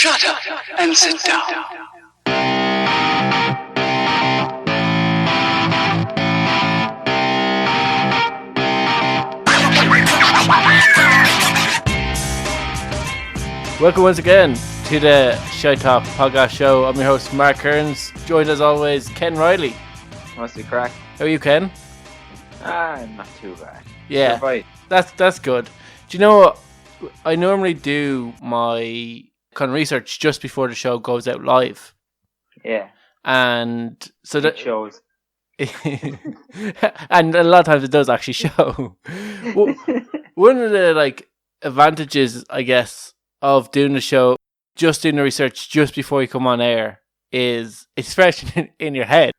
Shut up and sit down. Welcome once again to the Shite Talk podcast show. I'm your host Mark Kearns, joined as always Ken Riley. What's the crack? How are you, Ken? Not too bad. Yeah, Survive. that's good. Do you know what? I normally do my kind of research just before the show goes out live. Yeah. And so that shows. and a lot of times it does actually show. One of the advantages, I guess, of doing the show, just doing the research just before you come on air, is it's fresh in your head.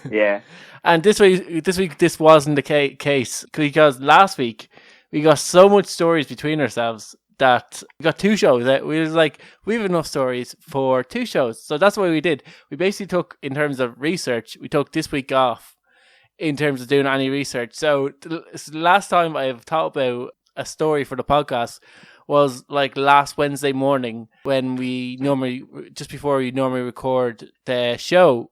Yeah. And this week this wasn't the case, because last week we got so much stories between ourselves that we got two shows. That we was like, we have enough stories for two shows. So that's what we did. We basically took, in terms of research, we took this week off in terms of doing any research. So the last time I've thought about a story for the podcast was like last Wednesday morning, when we normally, just before we normally record the show.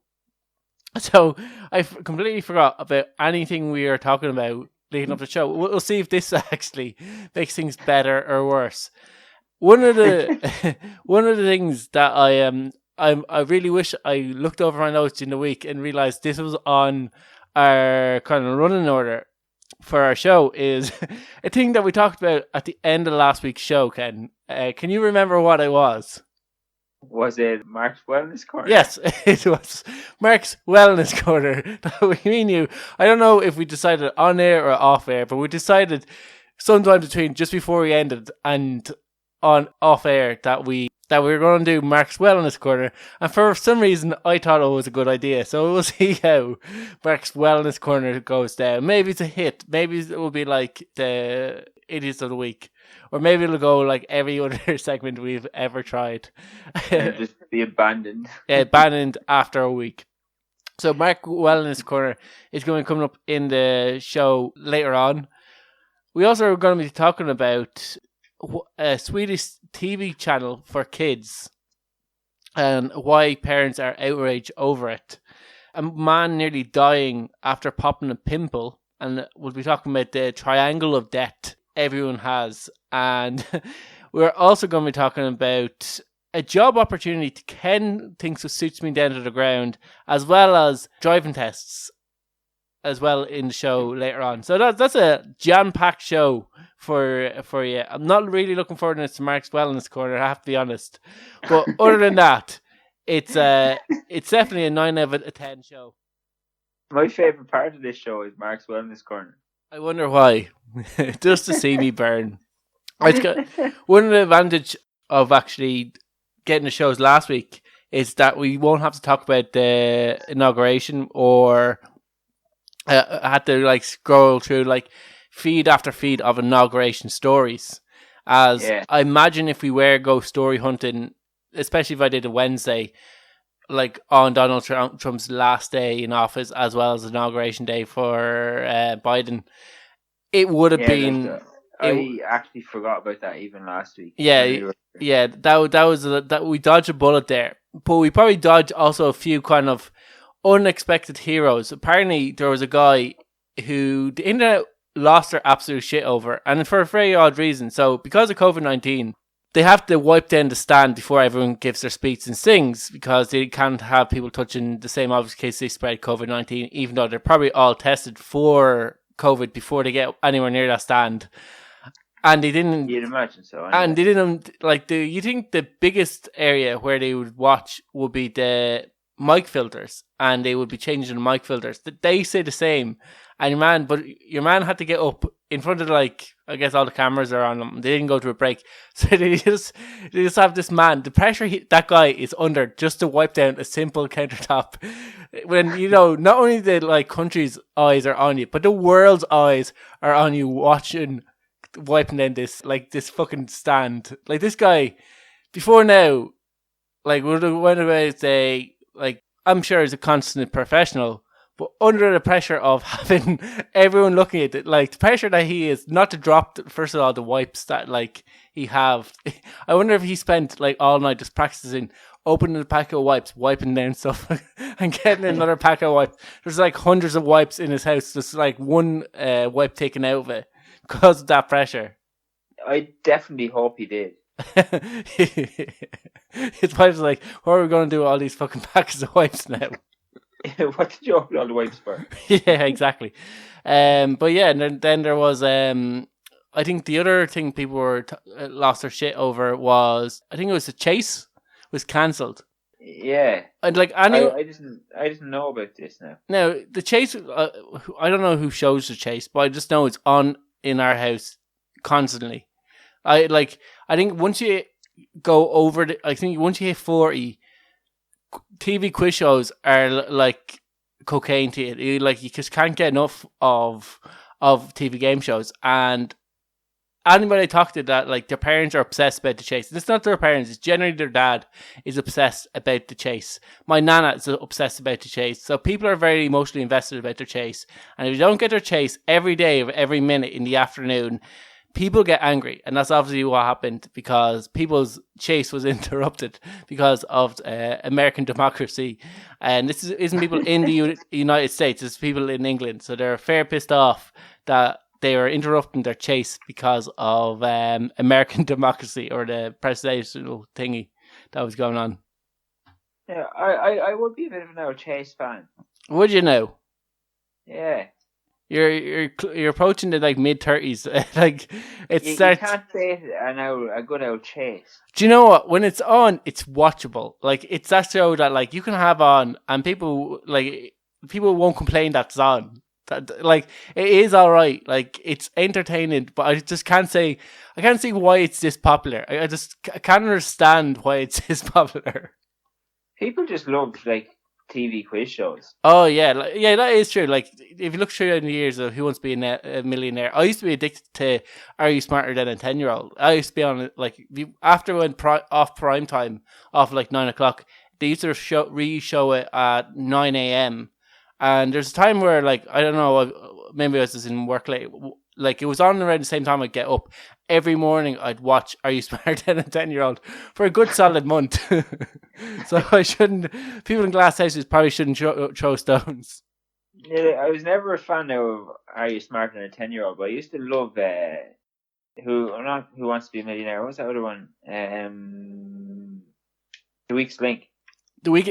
So I completely forgot about anything we were talking about leading up to the show. We'll see if this actually makes things better or worse. One of the things that I really wish I looked over my notes in the week and realized this was on our kind of running order for our show, is a thing that we talked about at the end of last week's show. Ken, can you remember what it was? Was it Mark's Wellness Corner? Yes, it was Mark's Wellness Corner. We knew. I don't know if we decided on air or off air, but we decided sometime between just before we ended and on off air that we were going to do Mark's Wellness Corner. And for some reason, I thought it was a good idea. So we'll see how Mark's Wellness Corner goes down. Maybe it's a hit. Maybe it will be like the Idiots of the Week. Or maybe it'll go like every other segment we've ever tried. And just be abandoned. Abandoned after a week. So Mark Wellness Corner is going to come up in the show later on. We also are going to be talking about a Swedish TV channel for kids and why parents are outraged over it. A man nearly dying after popping a pimple, and we'll be talking about the triangle of death everyone has. And we're also going to be talking about a job opportunity Ken thinks suits me down to the ground, as well as driving tests as well in the show later on. So that's a jam-packed show for you. I'm not really looking forward to Mark's Wellness Corner, I have to be honest. But other than that, it's definitely a 9 out of 10 show. My favourite part of this show is Mark's Wellness Corner. I wonder why. Just to see me burn. One of the advantage of actually getting the shows last week is that we won't have to talk about the inauguration, or I had to scroll through feed after feed of inauguration stories. As I imagine if we were go story hunting, especially if I did a Wednesday, on Donald Trump's last day in office, as well as inauguration day for Biden, it would have been. I actually forgot about that even last week. Yeah, that we dodged a bullet there, but we probably dodged also a few kind of unexpected heroes. Apparently, there was a guy who the internet lost their absolute shit over, and for a very odd reason. So, because of COVID-19, they have to wipe down the stand before everyone gives their speech and sings, because they can't have people touching the same objects in case they spread COVID-19, even though they're probably all tested for COVID before they get anywhere near that stand. And they didn't. You'd imagine so. Anyway. And they didn't you think the biggest area where they would watch would be the mic filters, and they would be changing the mic filters. They say the same. And your man had to get up in front of I guess all the cameras are on them. They didn't go to a break, so they just have this man. The pressure that guy is under just to wipe down a simple countertop. When not only the country's eyes are on you, but the world's eyes are on you watching. Wiping down this fucking stand. This guy before now would have went away and say I'm sure he's a consummate professional, but under the pressure of having everyone looking at it, like the pressure that he is not to drop, first of all, the wipes that like he have. I wonder if he spent like all night just practicing opening a pack of wipes, wiping down stuff, and getting another pack of wipes. There's like hundreds of wipes in his house, just like one wipe taken out of it because of that pressure. I definitely hope he did. His wife's like, what are we going to do with all these fucking packets of wipes now? What did you open all the wipes for? Yeah, exactly. But yeah, and then there was, I think the other thing people were lost their shit over was, I think it was the chase was cancelled. Yeah. And like, I didn't know about this now. Now, the chase, I don't know who shows the chase, but I just know it's on in our house constantly. I think once you go over once you hit 40, TV quiz shows are like cocaine to it. You just can't get enough of TV game shows. And anybody I talk to that, like, their parents are obsessed about the chase. And it's not their parents, it's generally their dad is obsessed about the chase. My nana is obsessed about the chase. So people are very emotionally invested about their chase. And if you don't get their chase every day, every minute in the afternoon, people get angry, and that's obviously what happened because people's chase was interrupted because of American democracy. And this isn't people in the United States, it's people in England. So they're fair pissed off that they were interrupting their chase because of American democracy or the presidential thingy that was going on. Yeah, I would be a bit of an old Chase fan. Would you know? Yeah. You're approaching the like mid-30s. Like it you starts. You can't say a good old Chase. Do you know what? When it's on, it's watchable. Like it's that show that like you can have on, and people won't complain that's on. That like it is all right. Like it's entertaining, but I just can't see why it's this popular. I can't understand why it's this popular. People just love like TV quiz shows. Oh yeah, that is true. Like if you look through the years of Who Wants to Be a Millionaire, I used to be addicted to Are You Smarter Than a 10-Year-Old? I used to be on it like after it went off prime time, off like 9:00. They used to re-show it at 9 a.m. And there's a time where like I don't know, maybe I was just in work late. Like it was on around the same time I'd get up. Every morning I'd watch Are You Smarter Than a 10-Year-Old for a good solid month. So people in glass houses probably shouldn't throw stones. Yeah, I was never a fan of Are You Smarter Than a 10-Year-Old, but I used to love Who Wants to Be a Millionaire. What's that other one? The Weakest Link.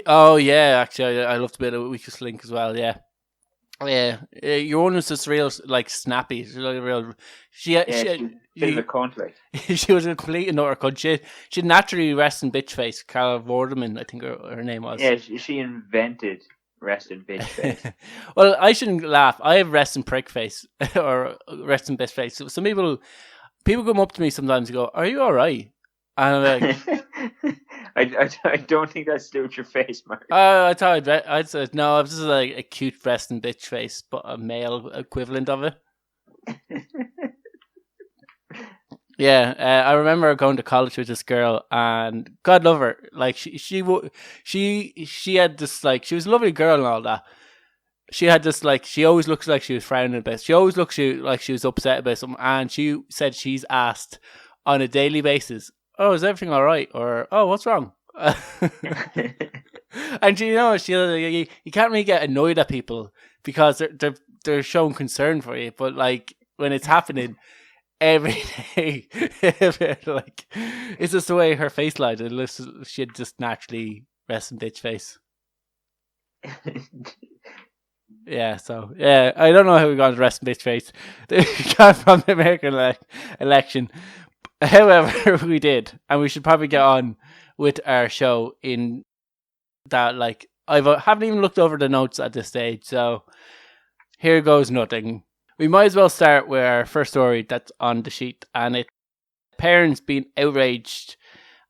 Oh yeah, actually I loved a bit of Weakest Link as well, yeah. Yeah, your one was just real, like, snappy. She's like real. She was a bit of a cunt, like. She was a complete and utter cunt. She naturally resting bitch face. Carol Vorderman, I think her name was. Yeah, she invented resting bitch face. Well, I shouldn't laugh. I have resting prick face or resting bitch face. So some people come up to me sometimes and go, "Are you all right?" And I'm like. I don't think that's to do with your face, Mark. I thought I'd said no. It's just like a cute resting bitch face, but a male equivalent of it. Yeah, I remember going to college with this girl, and God love her. Like she had this like she was a lovely girl and all that. She had this like she always looks like she was frowning a bit. She always looks like she was upset about something, and she said she's asked on a daily basis, "Oh, is everything all right?" Or, "Oh, what's wrong?" And you can't really get annoyed at people because they're showing concern for you, but like when it's happening every day, like it's just the way her face lies. She'd just naturally rest in bitch face. Yeah, so yeah, I don't know how we got to rest in bitch face. Got from the American election. However, we did, and we should probably get on with our show in that. Like, I haven't even looked over the notes at this stage, so here goes nothing. We might as well start with our first story that's on the sheet, and it's parents being outraged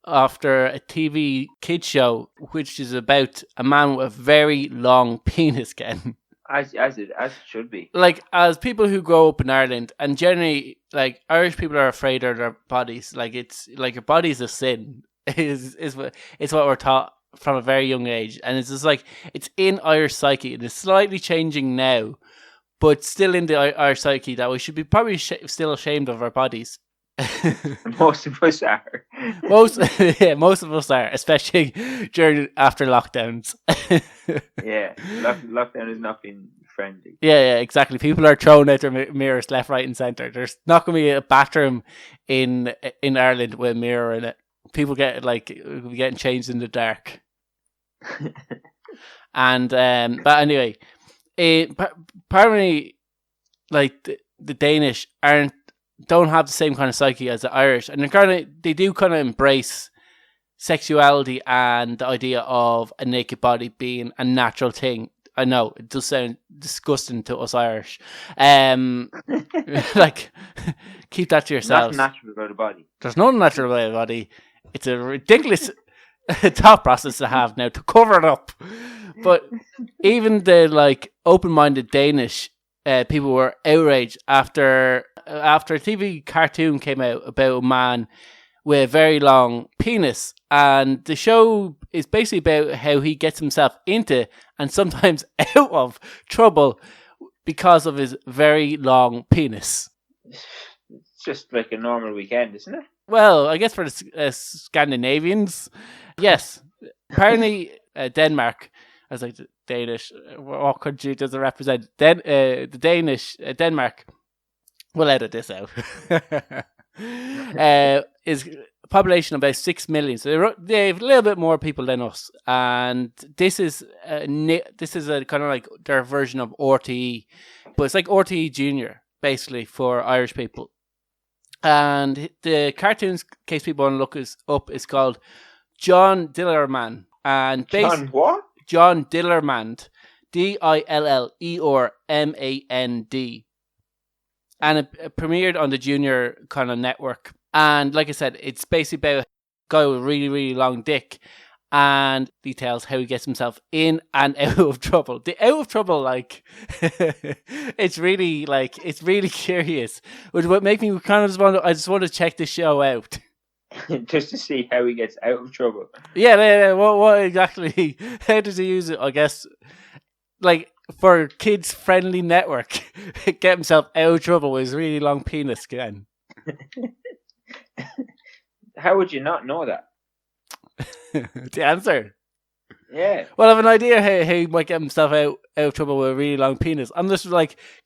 after a TV kids show, which is about a man with a very long penis getting. As it should be. Like, as people who grow up in Ireland, and generally, like, Irish people are afraid of their bodies. Like, it's like your body's a sin. It's what we're taught from a very young age, and it's just like it's in Irish psyche. It is slightly changing now, but still in the Irish psyche that we should be probably still ashamed of our bodies. Most of us are. most of us are, especially after lockdowns. Yeah, lockdown has not been friendly. Yeah, exactly. People are throwing out their mirrors left, right, and centre. There's not going to be a bathroom in Ireland with a mirror in it. People get getting changed in the dark. And but anyway, apparently, like the Danish don't have the same kind of psyche as the Irish, and they do kind of embrace sexuality and the idea of a naked body being a natural thing. I know it does sound disgusting to us Irish. Like, keep that to yourselves. Nothing natural about a body. There's nothing natural about a body. It's a ridiculous thought process to have now to cover it up. But even the open-minded Danish people were outraged after a TV cartoon came out about a man with a very long penis, and the show is basically about how he gets himself into and sometimes out of trouble because of his very long penis. It's just like a normal weekend, isn't it? Well, I guess for the Scandinavians, yes. Apparently, Denmark, I was like, Danish, what country does it represent? The Danish, Denmark, we'll edit this out, is a population of about 6 million. So they have a little bit more people than us. And this is a kind of like their version of RTE, but it's like RTE Junior, basically, for Irish people. And the cartoons, in case people want to look this up, is called John Dillerman. And John what? John Dillermand. Dillermand. And it premiered on the Junior kind of network. And like I said, it's basically about a guy with a really, really long dick and details how he gets himself in and out of trouble. The out of trouble, it's really curious. Which would make me kind of I just want to check this show out. Just to see how he gets out of trouble. Yeah. What exactly? How does he use it? I guess, for kids friendly network, get himself out of trouble with his really long penis again. How would you not know that? The answer. Yeah. Well, I have an idea how he might get himself out of trouble with a really long penis. I'm just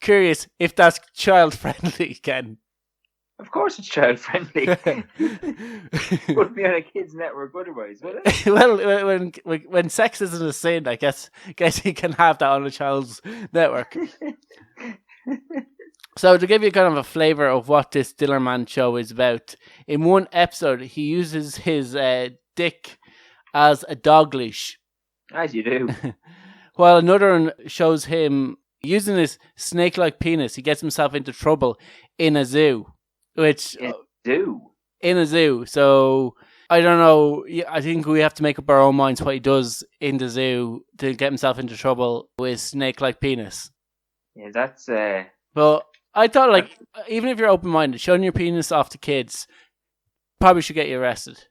curious if that's child friendly again. Of course it's child friendly. Wouldn't be on a kids network otherwise, would it? Well, when sex isn't a sin, I guess you can have that on a child's network. So to give you kind of a flavour of what this Dillerman show is about, in one episode he uses his dick as a dog leash. As you do. While another one shows him using his snake-like penis, he gets himself into trouble in a zoo. In a zoo. So I don't know. I think we have to make up our own minds what he does in the zoo to get himself into trouble with snake-like penis. Yeah, that's. But I thought, even if you're open-minded, showing your penis off to kids probably should get you arrested.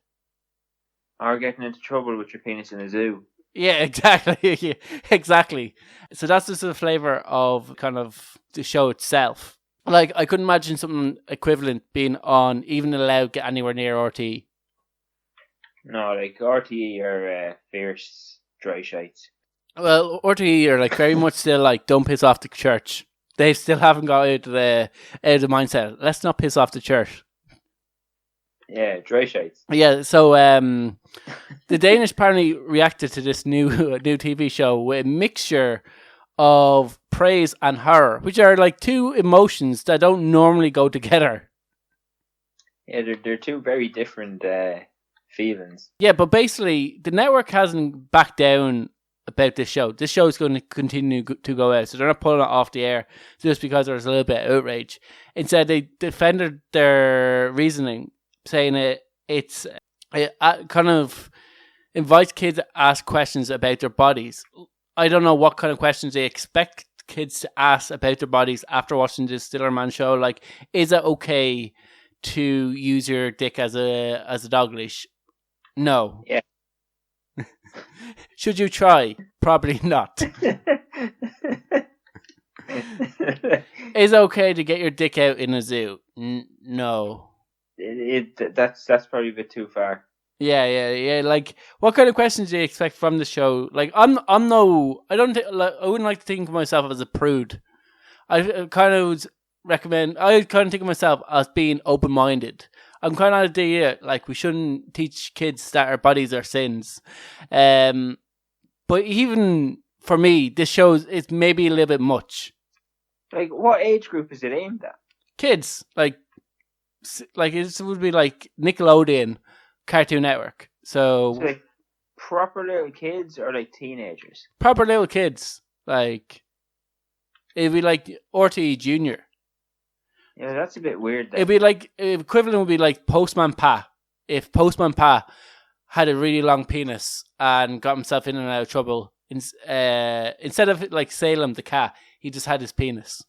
Or getting into trouble with your penis in a zoo. Yeah, exactly. Yeah, exactly. So that's just the flavour of kind of the show itself. I couldn't imagine something equivalent being on, even allowed to get anywhere near RTE. No, RTE are fierce dry shites. Well, RTE are very much still don't piss off the church. They still haven't got out of the mindset. Let's not piss off the church. Yeah, dry shites. Yeah, so the Danish apparently reacted to this new TV show with a mixture of praise and horror, which are two emotions that don't normally go together. Yeah, they're two very different feelings. Yeah, but basically the network hasn't backed down about this show. This show is going to continue to go out, so they're not pulling it off the air just because there's a little bit of outrage. Instead, they defended their reasoning, saying it kind of invites kids to ask questions about their bodies. I don't know what kind of questions they expect kids to ask about their bodies after watching this Dillerman show. Is it okay to use your dick as a dog leash? No. Yeah. Should you try? Probably not. Is it okay to get your dick out in a zoo? No. That's probably a bit too far. Yeah. Like, what kind of questions do you expect from the show? Like, I wouldn't like to think of myself as a prude. I kind of think of myself as being open-minded. I'm kind of the idea, like, we shouldn't teach kids that our bodies are sins. But even for me, this show is maybe a little bit much. Like, what age group is it aimed at? Kids, like it would be like Nickelodeon, Cartoon Network. So like proper little kids or like teenagers? Proper little kids, like it'd be like RTE Junior. Yeah, that's a bit weird. Then. It'd be like equivalent would be like Postman Pa. If Postman Pa had a really long penis and got himself in and out of trouble, instead of like Salem the cat, he just had his penis.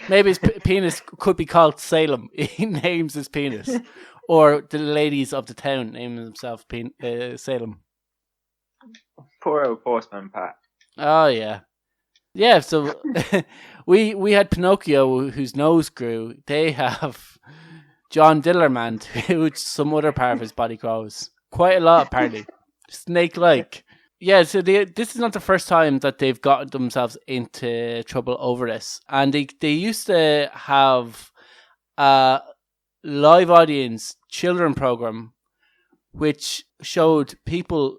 Maybe his penis could be called Salem. He names his penis. Or the ladies of the town name themselves Salem. Poor old Postman Pat. Oh, yeah. Yeah, so we had Pinocchio, whose nose grew. They have John Dillermand, which some other part of his body grows. Quite a lot, apparently. Snake-like. Yeah, so this is not the first time that they've gotten themselves into trouble over this. And they used to have a live audience children program which showed people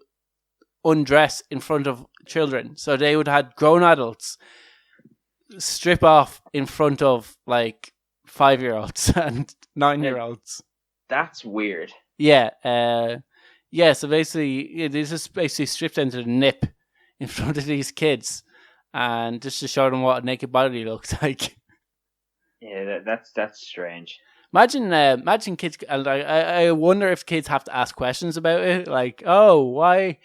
undress in front of children. So they would have grown adults strip off in front of like 5-year-olds and 9-year-olds. That's weird. Yeah, yeah, so basically, they just basically stripped down to the nip in front of these kids, and just to show them what a naked body looks like. Yeah, that's strange. Imagine kids. I wonder if kids have to ask questions about it, like, oh, why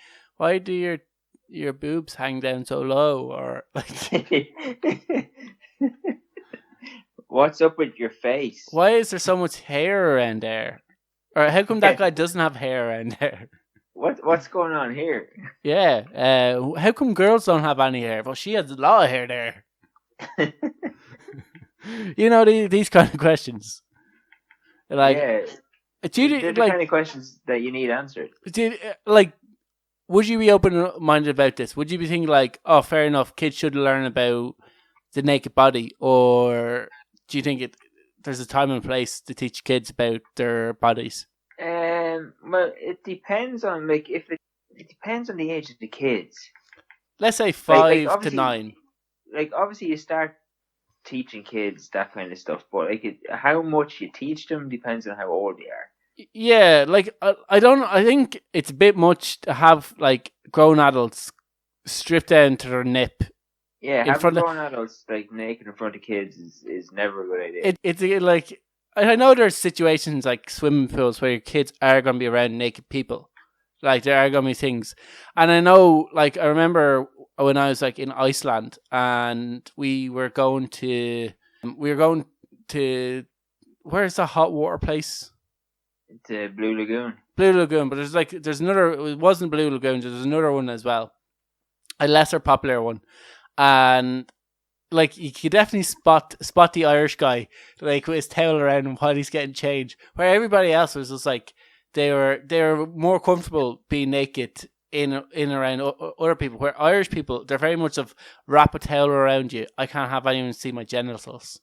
do your boobs hang down so low, or like, what's up with your face? Why is there so much hair around there? Or how come that guy doesn't have hair around there? What's going on here? Yeah. How come girls don't have any hair? Well, she has a lot of hair there. You know, these kind of questions. Like, yeah. They're the kind of questions that you need answered. Would you be open-minded about this? Would you be thinking like, oh, fair enough, kids should learn about the naked body? Or do you think there's a time and place to teach kids about their bodies? Well, it depends on it depends on the age of the kids. Let's say 5 to 9. Like, obviously, you start teaching kids that kind of stuff, but how much you teach them depends on how old they are. Yeah, like I think it's a bit much to have like grown adults stripped down to their nip. Yeah, having grown adults like naked in front of kids is never a good idea. It's like, I know there's situations like swimming pools where your kids are going to be around naked people. Like, there are going to be things. And I know, like, I remember when I was like in Iceland and we were going to, where's the hot water place? The Blue Lagoon. Blue Lagoon, but there's another, it wasn't Blue Lagoon, there's another one as well. A lesser popular one. And like, you could definitely spot the Irish guy, like, with his towel around him while he's getting changed. Where everybody else was just like, they were more comfortable being naked in around other people. Where Irish people, they're very much of wrap a towel around you. I can't have anyone see my genitals.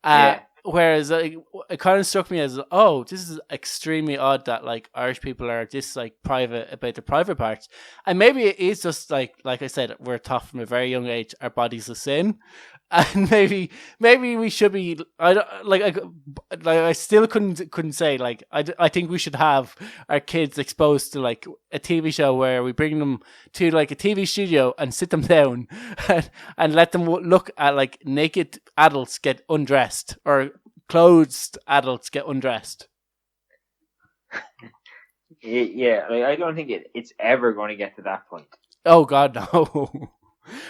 Yeah. Whereas it kind of struck me as, oh, this is extremely odd that like Irish people are this like private about the private parts, and maybe it is just like I said, we're taught from a very young age our body's a sin, and maybe we should be. I still couldn't say like I think we should have our kids exposed to like a TV show where we bring them to like a TV studio and sit them down and let them look at like naked adults get undressed or clothed adults get undressed. Yeah, like, I don't think it's ever going to get to that point. Oh God, no!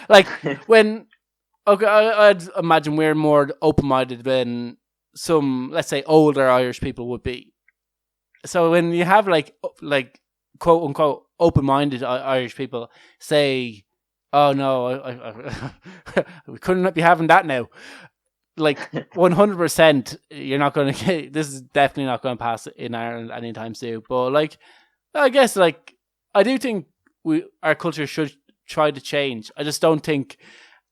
Like when. Okay, I'd imagine we're more open-minded than some, let's say, older Irish people would be. So when you have like quote-unquote open-minded Irish people say, "Oh no, we couldn't be having that now." Like 100%, you're not going to get. This is definitely not going to pass in Ireland anytime soon. But like, I guess like I do think our culture should try to change. I just don't think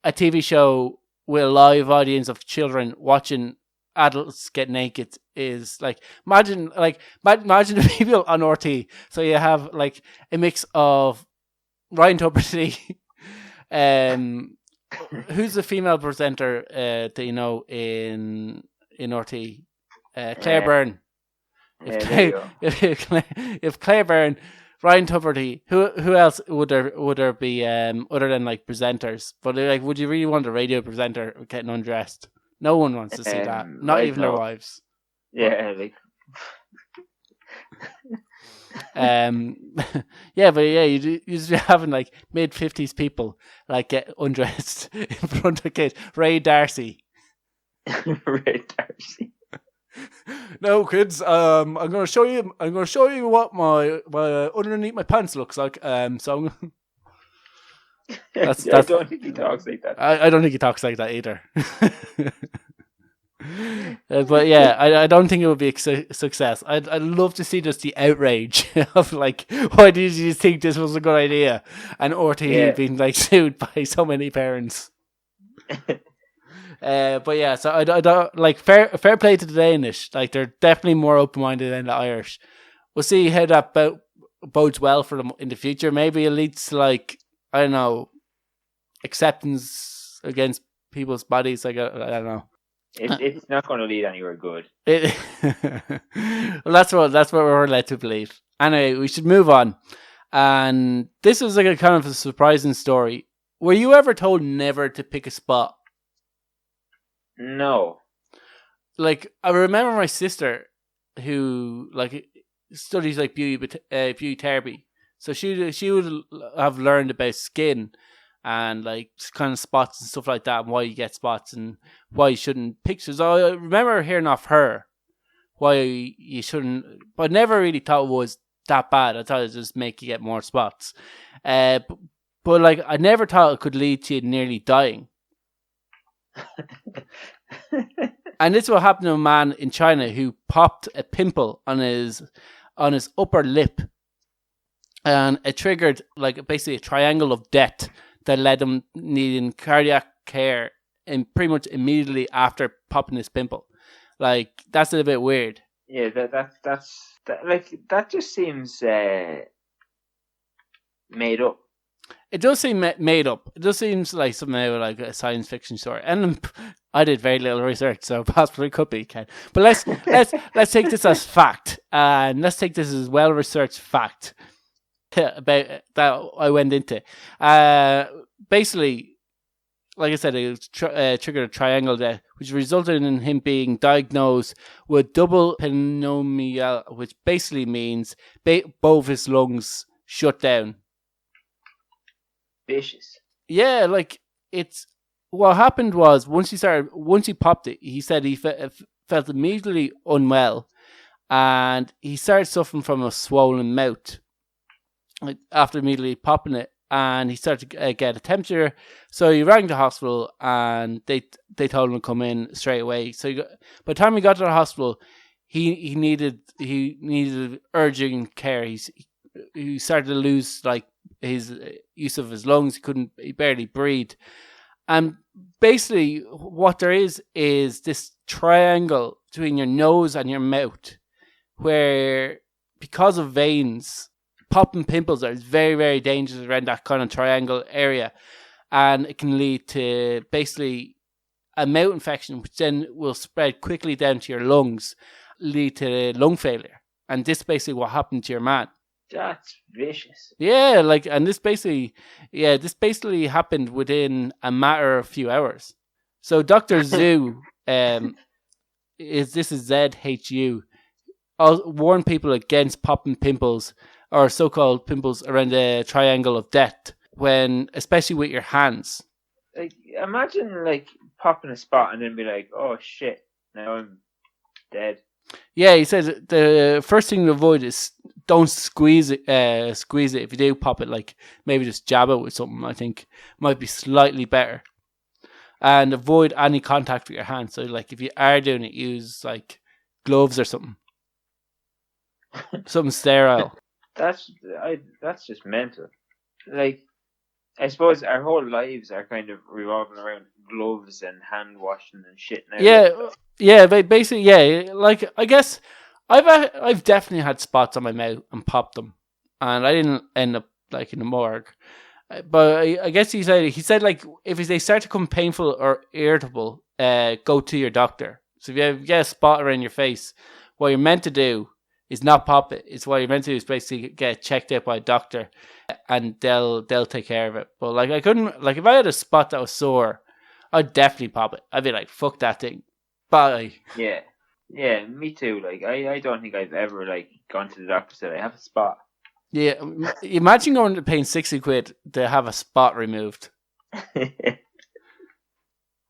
a TV show with a live audience of children watching adults get naked is like imagine the people on RT. So you have like a mix of Ryan Tuberty, who's the female presenter that you know in RT? Claire Byrne. If Claire Byrne, Ryan Tuberty, who else would there be other than like presenters? But like, would you really want a radio presenter getting undressed? No one wants to see that. Not even their wives. Yeah, like. Yeah, but yeah, you just be having like mid-50s people like get undressed in front of kids. Ray Darcy. Ray Darcy. No, kids. I'm gonna show you what my underneath my pants looks like. So that's I don't think he talks like that. I don't think he talks like that either. But yeah, I don't think it would be a success. I'd love to see just the outrage of like, why did you think this was a good idea? And RTE being like sued by so many parents. But yeah, so I don't like fair play to the Danish. Like they're definitely more open minded than the Irish. We'll see how that bodes well for them in the future. Maybe it leads to like, I don't know, acceptance against people's bodies. Like I don't know. It's not going to lead anywhere good. Well, that's what we're led to believe. Anyway, we should move on. And this was like a kind of a surprising story. Were you ever told never to pick a spot? No. Like I remember my sister, who like studies like beauty therapy. So she would have learned about skin and like kind of spots and stuff like that, and why you get spots and why you shouldn't pick. So I remember hearing off her why you shouldn't, but I never really thought it was that bad. I thought it would just make you get more spots. But like I never thought it could lead to you nearly dying. And this is what happened to a man in China who popped a pimple on his upper lip, and it triggered like basically a triangle of death that led him needing cardiac care and pretty much immediately after popping this pimple. Like that's a bit weird. Yeah, that just seems made up. It does seem made up. It just seems like somehow like a science fiction story. And I did very little research, so possibly could be, Ken. But let's take this as fact, and let's take this as well researched fact about that I went into. Basically, like I said, it triggered a triangle death, which resulted in him being diagnosed with double pneumonia, which basically means both of his lungs shut down. Vicious. Yeah, like it's what happened was once he popped it, he said he felt immediately unwell, and he started suffering from a swollen mouth. Like after immediately popping it, and he started to get a temperature, so he rang the hospital, and they told him to come in straight away. So by the time he got to the hospital, he needed urgent care. He started to lose like his use of his lungs. He barely breathe. And basically what there is this triangle between your nose and your mouth, where because of veins, popping pimples are very, very dangerous around that kind of triangle area. And it can lead to basically a mouth infection, which then will spread quickly down to your lungs, lead to lung failure. And this is basically what happened to your man. That's vicious. Yeah, like, and this basically happened within a matter of a few hours. So Dr. Zhu, this is ZHU, warned people against popping pimples or so-called pimples around the triangle of death, especially with your hands. Like, imagine like popping a spot and then be like, "Oh shit, now I'm dead." Yeah, he said the first thing to avoid is don't squeeze it. Squeeze it. If you do pop it, like maybe just jab it with something. I think might be slightly better. And avoid any contact with your hands. So, like, if you are doing it, use like gloves or something sterile. That's just mental. Like, I suppose our whole lives are kind of revolving around gloves and hand washing and shit now. Yeah. But basically, yeah. Like, I guess I've definitely had spots on my mouth and popped them, and I didn't end up like in the morgue. But I guess he said like if they start to become painful or irritable, go to your doctor. So if you get a spot around your face, what you're meant to do is not pop it. It's what you're meant to do is basically get checked out by a doctor, and they'll take care of it. But like I couldn't, like, if I had a spot that was sore, I'd definitely pop it. I'd be like, fuck that thing, bye. Yeah, me too. Like, I don't think I've ever like gone to the doctor and said I have a spot. Yeah, imagine going to paying 60 quid to have a spot removed.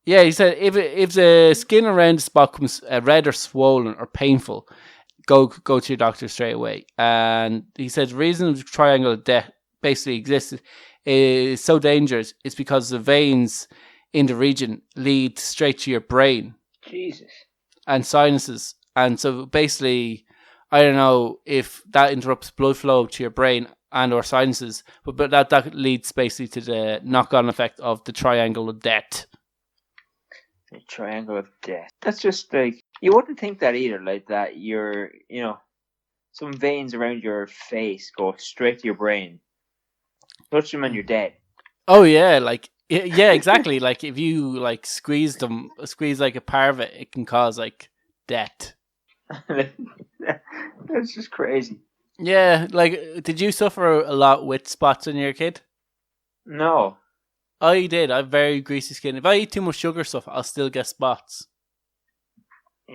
Yeah, he said if the skin around the spot comes red or swollen or painful, go to your doctor straight away. And he said the reason the triangle of death basically exists is so dangerous. It's because the veins in the region lead straight to your brain. Jesus. And sinuses. And so basically, I don't know if that interrupts blood flow to your brain and or sinuses, but that leads basically to the knock-on effect of the triangle of death. The triangle of death. That's just like, you wouldn't think that either, like that you're, some veins around your face go straight to your brain. Touch them and you're dead. Oh yeah, like, yeah, exactly. Like if you like squeeze like a part of it, it can cause like death. That's just crazy. Yeah, like, did you suffer a lot with spots when you were a kid? No. I did. I have very greasy skin. If I eat too much sugar stuff, I'll still get spots.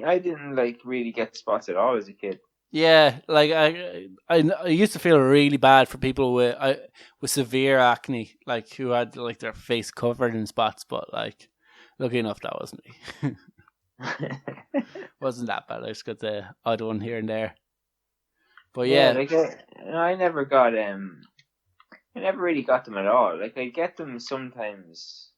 I didn't like really get spots at all as a kid. Yeah, like I used to feel really bad for people with severe acne, like who had like their face covered in spots. But like, lucky enough, that wasn't me. Wasn't that bad. I just got the odd one here and there. But yeah, like I never got I never really got them at all. Like, I get them sometimes,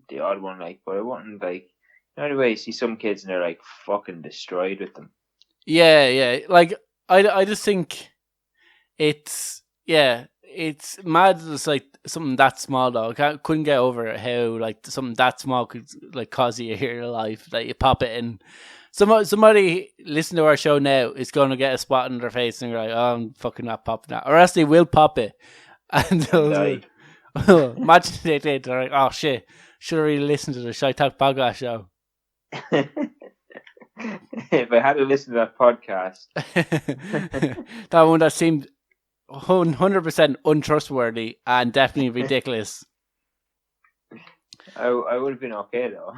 the odd one, like, but I wouldn't like. The way you see some kids and they're like fucking destroyed with them. Yeah. Like I just think it's mad. It's like something that small though. I couldn't get over how like something that small could like cause you a hair life. Like you pop it in. Somebody listen to our show now is going to get a spot on their face and they're like, oh, I'm fucking not popping that. Or else they will pop it. And they'll imagine they did. They're like, oh shit, should have really listened to the Shite Talk podcast show. If I had to listen to that podcast. That one that seemed 100% untrustworthy and definitely ridiculous. I would have been okay though.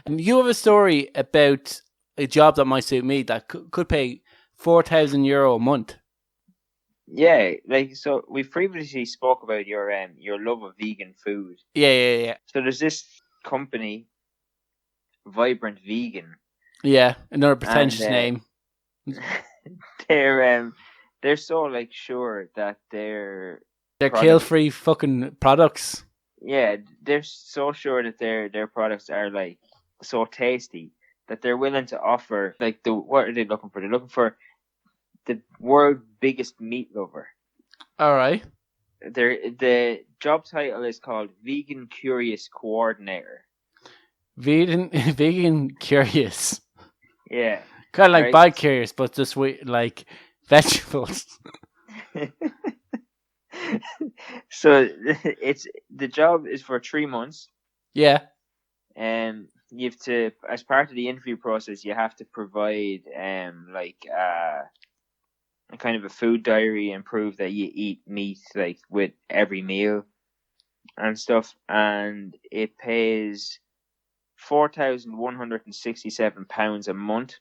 And you have a story about a job that might suit me that could pay €4,000 a month. Yeah, like, so we previously spoke about your love of vegan food. Yeah. So there's this company, Vibrant Vegan. Yeah, another pretentious name. They're so like sure that they're kill-free fucking products. Yeah, they're so sure that their products are like so tasty that they're willing to offer like what are they looking for? They're looking for the world's biggest meat lover. All right. The job title is called Vegan Curious Coordinator. Vegan Curious. Yeah. Kind of like Bad Curious, but just with like vegetables. So the job is for 3 months. Yeah. And you have to, as part of the interview process, you have to provide like a kind of a food diary and prove that you eat meat like with every meal and stuff. And it pays £4,167 a month.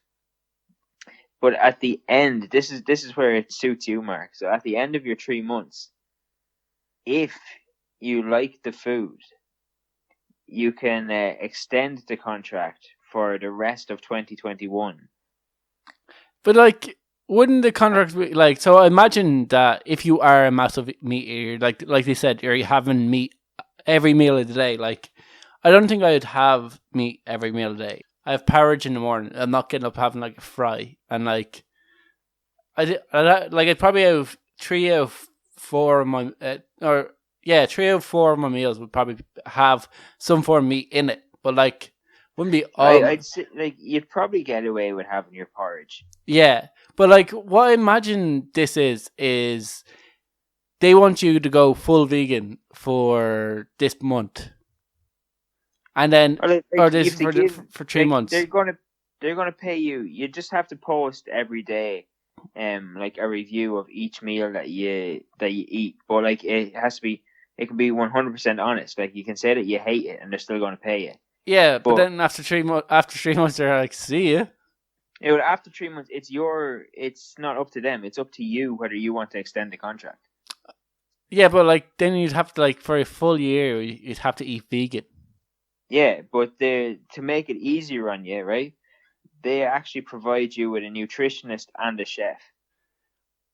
But at the end, this is where it suits you, Mark. So at the end of your 3 months, if you like the food, you can extend the contract for the rest of 2021. But like, wouldn't the contract be like? So I imagine that if you are a massive meat eater, like they said, you're having meat every meal of the day. Like, I don't think I'd have meat every meal of the day. I have porridge in the morning. I'm not getting up having like a fry, and like I'd probably have 3 out of 4 of my 3 out of 4 of my meals would probably have some form of meat in it, but like wouldn't be all. I'd say, like, you'd probably get away with having your porridge. Yeah, but like what I imagine this is they want you to go full vegan for this month, and then or this for 3 months. They're gonna pay you. You just have to post every day, like a review of each meal that you eat. But like it can be 100% honest. Like you can say that you hate it, and they're still gonna pay you. Yeah, but then after 3 months, they're like, "See ya." Yeah, well, after 3 months, it's not up to them. It's up to you whether you want to extend the contract. Yeah, but like then you'd have to, like, for a full year, you'd have to eat vegan. Yeah, but to make it easier on you, right? They actually provide you with a nutritionist and a chef.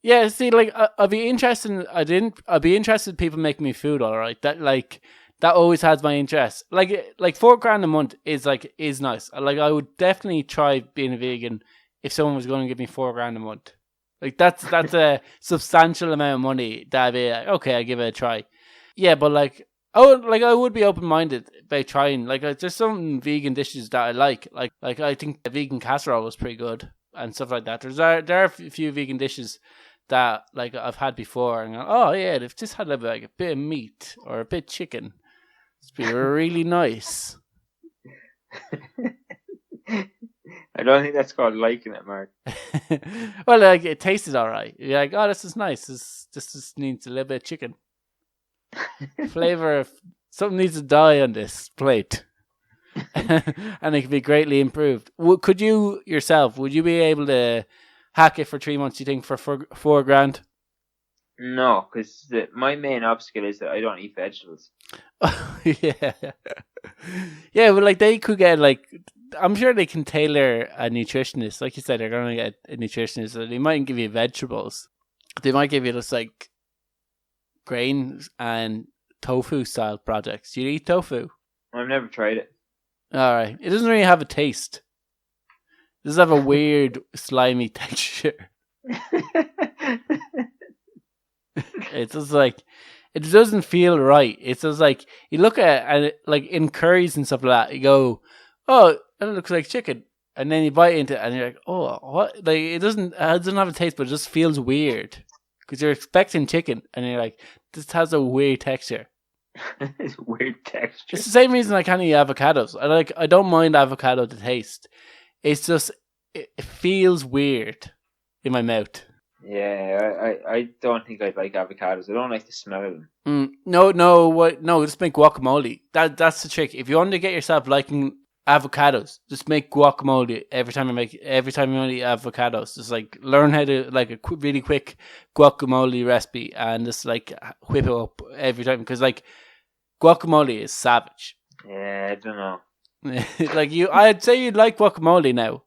Yeah, see, like I'd be interested. I'd be interested in people making me food. All right, that always has my interest. Like $4,000 a month is nice. Like I would definitely try being a vegan if someone was going to give me $4,000 a month. Like that's a substantial amount of money that I'd be like, okay, I'll give it a try. Yeah, but like I would be open minded about trying. Like there's some vegan dishes that I like. Like I think the vegan casserole was pretty good and stuff like that. There are a few vegan dishes that like I've had before and oh yeah, they've just had like a bit of meat or a bit of chicken. It's been really nice. I don't think that's called liking it, Mark. Well, like it tasted all right. You're like, oh, this is nice. This just needs a little bit of chicken. Flavor of something needs to die on this plate, and it can be greatly improved. Could you yourself? Would you be able to hack it for 3 months? You think for $4,000? No, because my main obstacle is that I don't eat vegetables. Yeah, but like they could get like. I'm sure they can tailor a nutritionist. Like you said, they're going to get a nutritionist. So they mightn't give you vegetables. They might give you just like grains and tofu style projects. Do you eat tofu? I've never tried it. All right. It doesn't really have a taste. It does have a weird slimy texture. It's just like, it doesn't feel right. It's just like, you look at it and like in curries and stuff like that, you go, oh, it looks like chicken. And then you bite into it and you're like, oh, what? Like, it doesn't have a taste, but it just feels weird. Because you're expecting chicken and you're like, this has a weird texture. It's weird texture. It's the same reason I can't eat avocados. I don't mind avocado to taste. It's just, it feels weird in my mouth. Yeah, I don't think I'd like avocados. I don't like the smell of them. No, just make guacamole. That's the trick. If you want to get yourself liking avocados, just make guacamole every time you want to eat avocados. Just like learn how to like a really quick guacamole recipe and just like whip it up every time, because like guacamole is savage. Yeah, I don't know. Like I'd say you'd like guacamole now.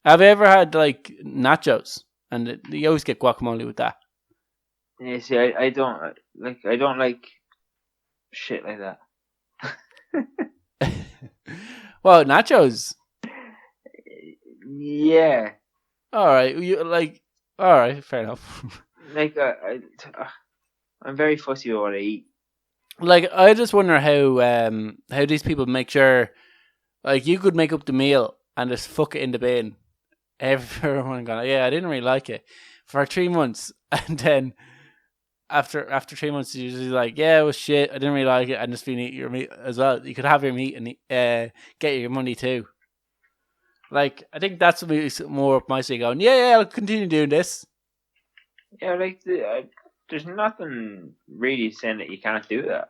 Have you ever had like nachos? And you always get guacamole with that. Yeah, see, I don't like shit like that. Well, nachos. Yeah. All right. All right. Fair enough. Like, I'm very fussy with what I eat. Like, I just wonder how these people make sure, like, you could make up the meal and just fuck it in the bin. Everyone going, yeah, I didn't really like it for 3 months, and then after 3 months, you're usually like, yeah, it was shit. I didn't really like it. And just been eat your meat as well. You could have your meat and get your money too. Like, I think that's more up my street. Going, yeah, I'll continue doing this. Yeah, like there's nothing really saying that you can't do that.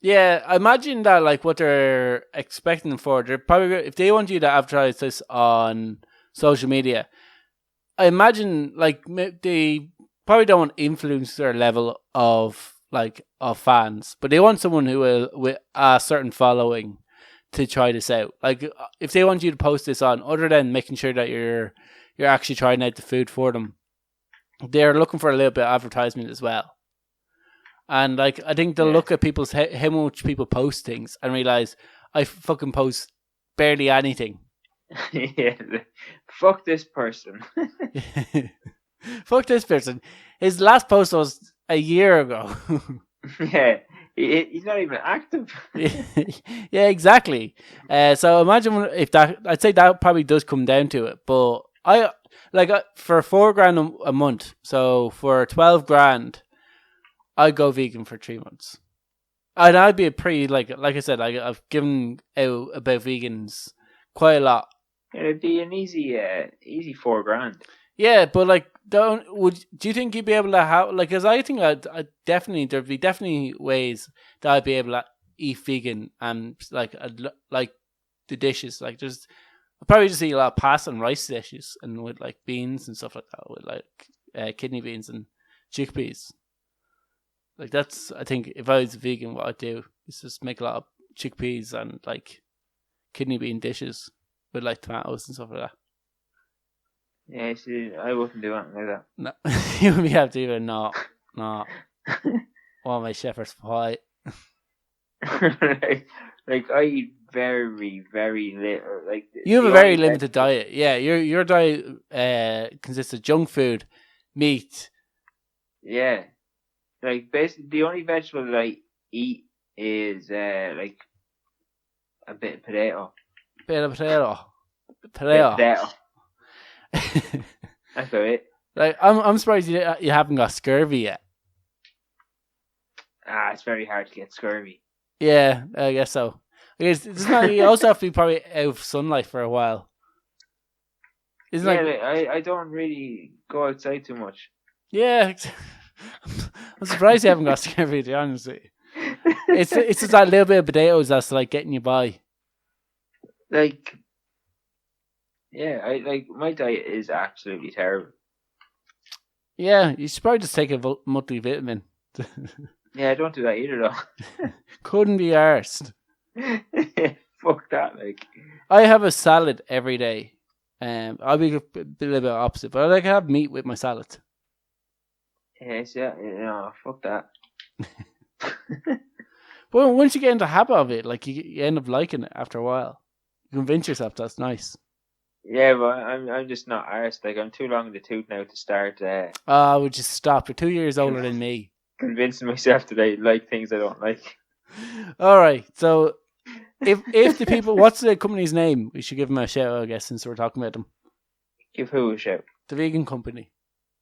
Yeah, I imagine that like what they're expecting them for, they're probably, if they want you to advertise this on social media, I imagine like they probably don't want influencer level of fans, but they want someone who will with a certain following to try this out. Like if they want you to post this on, other than making sure that you're actually trying out the food for them, they're looking for a little bit of advertisement as well. And like, I think they'll look at people's how much people post things and realize I fucking post barely anything. Yeah, fuck this person. Fuck this person. His last post was a year ago. Yeah, he's not even active. Yeah, exactly. So imagine if that. I'd say that probably does come down to it. But I like for $4,000 a month. So for 12 grand, I'd go vegan for 3 months. And I'd be a pretty like I said, I've given out about vegans quite a lot. It'd be an easy $4,000. Yeah, but like, do you think you'd be able to have like? Because I think I'd definitely there'd be definitely ways that I'd be able to eat vegan and like like the dishes. Like there's I'd probably just eat a lot of pasta and rice dishes and with like beans and stuff like that, with like kidney beans and chickpeas. Like that's I think if I was a vegan, what I'd do is just make a lot of chickpeas and like kidney bean dishes with like tomatoes and stuff like that. Yeah, see, I wouldn't do anything like that. No, you wouldn't have to even no. Want my shepherd's pie. like I eat very, very little. Like you have a very limited diet. Yeah, your diet consists of junk food, meat. Yeah, like basically the only vegetable that I eat is like a bit of potato. Potato. That's about it. Like I'm surprised you haven't got scurvy yet. It's very hard to get scurvy. Yeah, I guess so. It's not, you also have to be probably out of sunlight for a while. Isn't I don't really go outside too much. Yeah, I'm surprised you haven't got scurvy. To be honest with you. It's just that little bit of potatoes that's like getting you by. Like. Yeah, I like my diet is absolutely terrible. Yeah, you should probably just take a multivitamin. Yeah, I don't do that either though. Couldn't be arsed. Fuck that, like. I have a salad every day. I'll be a little bit opposite, but I like to have meat with my salad. Yes, yeah, fuck that. But once you get into the habit of it, like you end up liking it after a while. You convince yourself that's nice. Yeah, but I'm just not arsed. Like I'm too long in the tooth now to start. I would just stop. You're 2 years older than me. Convincing myself that I like things I don't like. All right, so if the people, what's the company's name? We should give them a shout out, I guess, since we're talking about them. Give who a shout? The vegan company,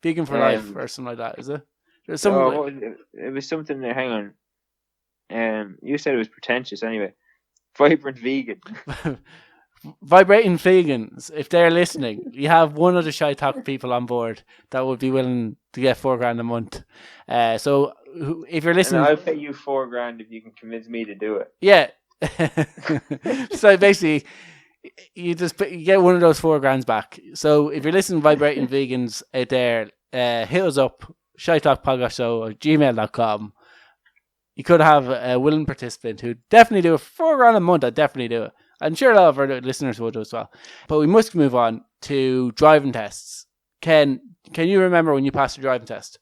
Vegan for Life, or something like that. Is it? There's some. It was something there. Hang on. You said it was pretentious anyway. Vibrant vegan. Vibrating vegans, if they're listening, you have one of the Shite Talk people on board that would be willing to get $4,000 a month. So if you're listening, and I'll pay you $4,000 if you can convince me to do it. Yeah. So basically, you get one of those $4,000 back. So if you're listening, Vibrating Vegans out there, hit us up, shitetalkpodcast@gmail.com. You could have a willing participant who definitely do it. $4,000 a month, I'd definitely do it. I'm sure a lot of our listeners would as well. But we must move on to driving tests. Ken, can you remember when you passed your driving test?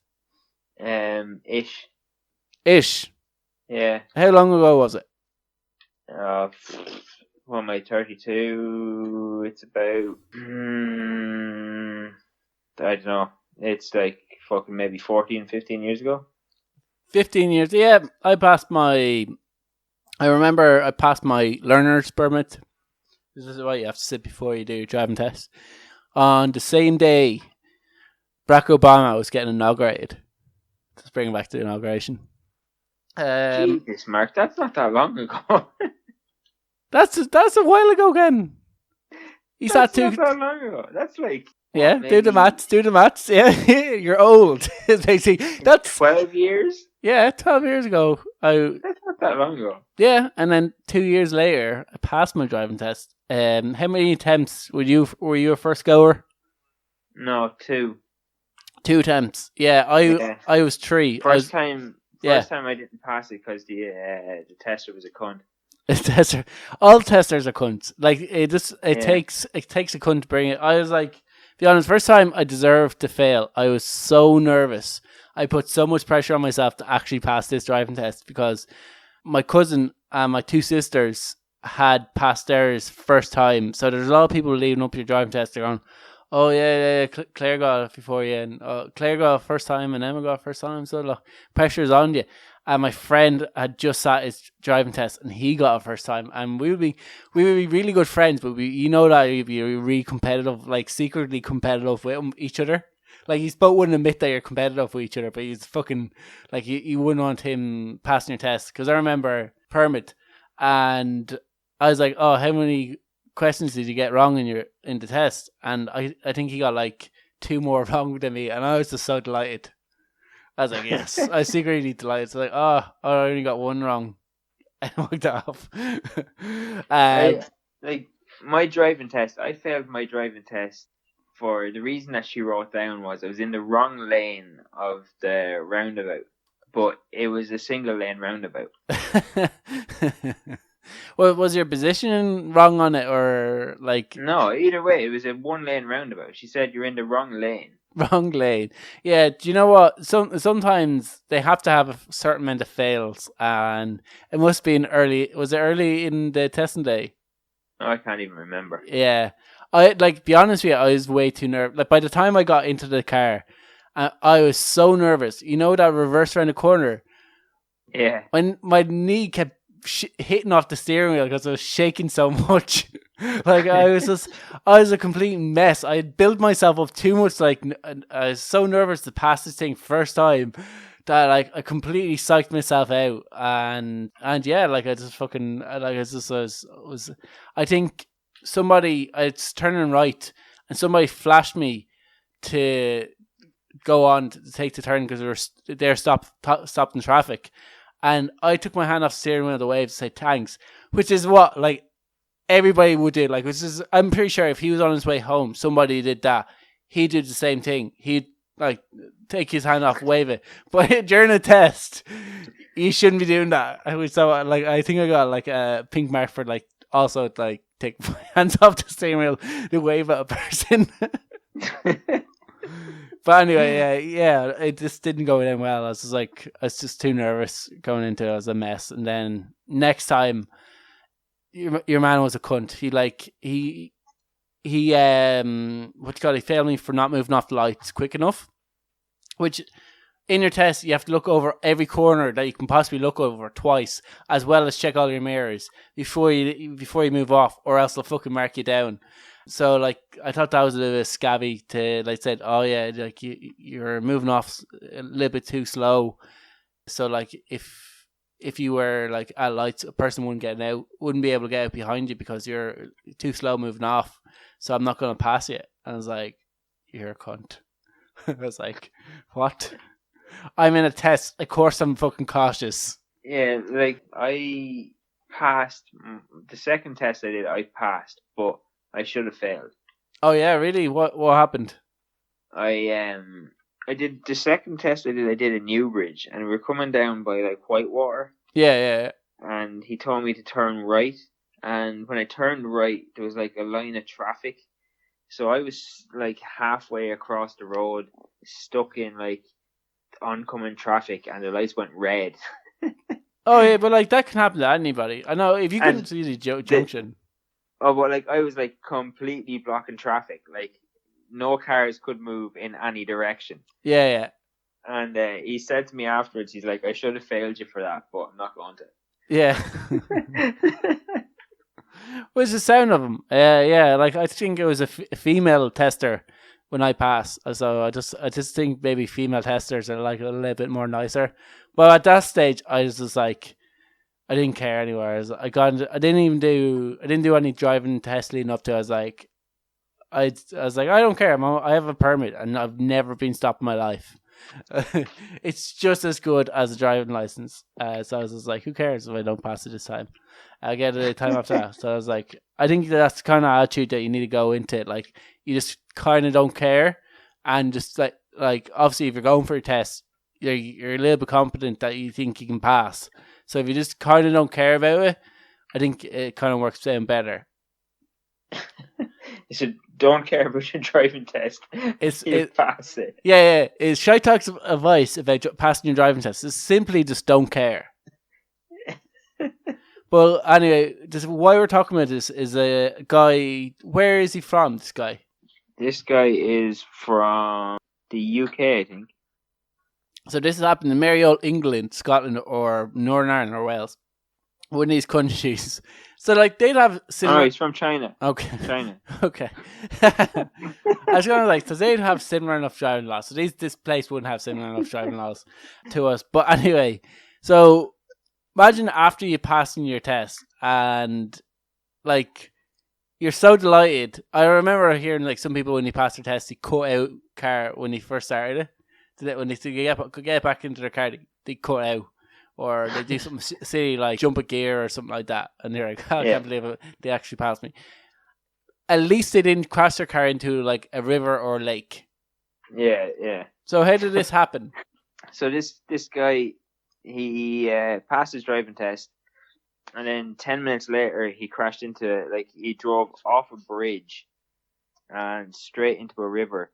Ish. Yeah. How long ago was it? Well, my 32. It's about. I don't know. It's like fucking maybe 14, 15 years ago. 15 years. Yeah, I remember I passed my learner's permit. This is what you have to sit before you do your driving test. On the same day, Barack Obama was getting inaugurated. Let's bring it back to the inauguration. Jesus, Mark, that's not that long ago. That's a while ago, Ken. That's not that long ago. That's like... Yeah, maybe... do the maths. Yeah, you're old. Basically, that's 12 years. Yeah, 12 years ago. That's not that long ago. Yeah, and then 2 years later, I passed my driving test. How many attempts were you a first goer? No, 2. 2 attempts. Yeah, I was 3. First time I didn't pass it because the tester was a cunt. All testers are cunts. Like it takes a cunt to bring it. I was like, be honest, first time I deserved to fail. I was so nervous. I put so much pressure on myself to actually pass this driving test because my cousin and my two sisters had passed theirs first time. So there's a lot of people leaving up your driving test. They're going, oh yeah, Claire got it before you, and Claire got it first time, and Emma got it first time. So look, pressure's on you. And my friend had just sat his driving test, and he got it first time. And we would be really good friends, but that we'd be really competitive, like secretly competitive with each other. Like, you both wouldn't admit that you're competitive with each other, but he's fucking, like, you wouldn't want him passing your test. Because I remember Permit, and I was like, oh, how many questions did you get wrong in the test? And I think he got, like, 2 more wrong than me, and I was just so delighted. I was like, yes. I was secretly delighted. So, like, oh, I only got 1 wrong. And I walked off. My driving test, I failed my driving test for the reason that she wrote down was I was in the wrong lane of the roundabout, but it was a single lane roundabout. Well, was your position wrong on it, or like? No, either way, it was a 1 lane roundabout. She said you're in the wrong lane. Wrong lane. Yeah, do you know what? Sometimes they have to have a certain amount of fails, and it must be was it early in the testing day? Oh, I can't even remember. Yeah. Be honest with you, I was way too nervous. Like, by the time I got into the car, I was so nervous. You know that reverse around the corner? Yeah. When my knee kept hitting off the steering wheel because I was shaking so much. Like, I was a complete mess. I had built myself up too much. Like, I was so nervous to pass this thing first time that, like, I completely psyched myself out. And yeah, like, I just fucking, like, I just was I think I was turning right, and somebody flashed me to go on to take the turn because they're stopped in traffic, and I took my hand off the steering wheel of the wave to say thanks, which is what, like, everybody would do. Like, I'm pretty sure if he was on his way home, somebody did that. He did the same thing. He'd, like, take his hand off, wave it. But during a test, you shouldn't be doing that. So, like, I think I got, like, a pink mark for, like, also, like, take my hands off the steering wheel to wave at a person. But anyway, yeah, it just didn't go in well. I was just too nervous going into it. It was a mess. And then next time, your man was a cunt. He failed me for not moving off the lights quick enough. Which, in your test, you have to look over every corner that you can possibly look over twice, as well as check all your mirrors before you move off, or else they'll fucking mark you down. So, like, I thought that was a little bit scabby to, like, said, oh yeah, like, you're moving off a little bit too slow. So, like, if you were, like, at lights, a person wouldn't be able to get out behind you because you're too slow moving off. So I'm not going to pass you. And I was like, you're a cunt. I was like, what? I'm in a test. Of course I'm fucking cautious. Yeah, like, I passed. The second test I did, I passed, but I should have failed. Oh yeah, really? What happened? I did the second test I did in Newbridge, and we were coming down by, like, Whitewater. Yeah. And he told me to turn right, and when I turned right, there was, like, a line of traffic. So I was, like, halfway across the road, stuck in, like, oncoming traffic, and the lights went red. Oh yeah, but, like, that can happen to anybody. I know, if you can see the junction. But, like, I was, like, completely blocking traffic. Like, no cars could move in any direction. Yeah. And he said to me afterwards, he's like, I should have failed you for that, but I'm not going to. Yeah. What's the sound of him? Yeah, like, I think it was a female tester when I passed. So I just think maybe female testers are, like, a little bit more nicer. But at that stage, I was just like, I didn't care anywhere. I didn't do any driving test leading up to. I was like, I don't care. I have a permit and I've never been stopped in my life. It's just as good as a driving license. So I was just like, who cares if I don't pass it this time? I'll get it a time after that. So I was like, I think that's the kind of attitude that you need to go into it. Like, you just kind of don't care, and just like obviously if you're going for a test, you're a little bit confident that you think you can pass. So if you just kind of don't care about it, I think it kind of works down better. So don't care about your driving test. You pass it. Yeah. It's Shite Talk's advice about passing your driving test. It's simply just don't care. But anyway, just why we're talking about this is a guy. Where is he from? This guy. This guy is from the UK, I think. So this has happened in merry old England, Scotland, or Northern Ireland or Wales. One of these countries. So like they'd have similar. Oh, he's from China. Okay. China. Okay. I was going to like, so they'd have similar enough driving laws. So this place wouldn't have similar enough driving laws to us. But anyway, so imagine after you passing your test and like you're so delighted. I remember hearing like some people when they passed their test, they cut out car when they first started it. When they could get back into their car, they cut out. Or they do something silly like jump a gear or something like that. And they're like, I can't believe it. They actually passed me. At least they didn't crash their car into like a river or lake. Yeah. So how did this happen? So this guy, he passed his driving test. And then 10 minutes later, he crashed into, like, he drove off a bridge and straight into a river.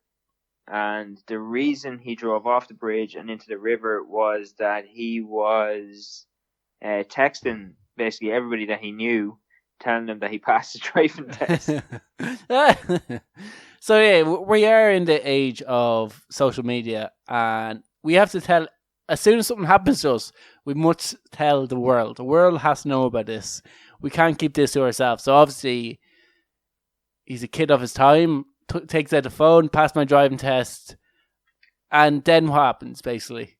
And the reason he drove off the bridge and into the river was that he was texting basically everybody that he knew, telling them that he passed the driving test. So yeah, we are in the age of social media, and we have to tell, as soon as something happens to us, we must tell the world. The world has to know about this. We can't keep this to ourselves. So obviously, he's a kid of his time. Takes out the phone, passed my driving test, and then what happens, basically?